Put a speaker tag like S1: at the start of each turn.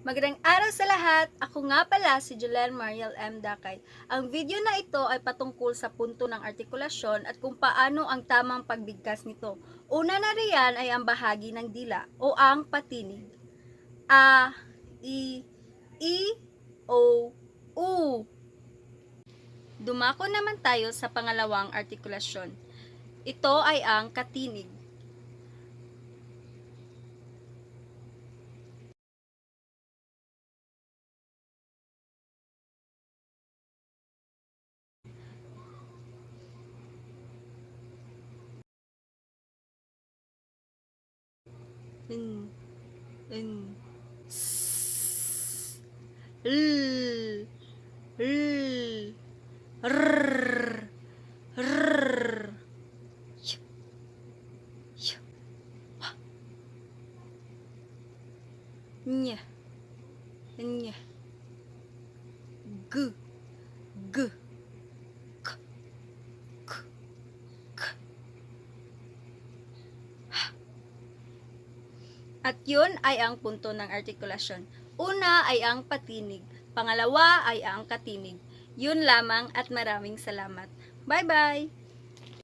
S1: Magandang araw sa lahat! Ako nga pala si Julen Mariel M. Dakay. Ang video na ito ay patungkol sa punto ng artikulasyon at kung paano ang tamang pagbigkas nito. Una na riyan ay ang bahagi ng dila o ang patinig. A, I, O, U. Dumako naman tayo sa pangalawang artikulasyon. Ito ay ang katinig. N, N, S, L, L, R, R, Y, Y, Wa, Ny, Ny, G, G, K, K, K. At yun ay ang punto ng artikulasyon. Una ay ang patinig, pangalawa ay ang katinig. Yun lamang at maraming salamat. Bye-bye!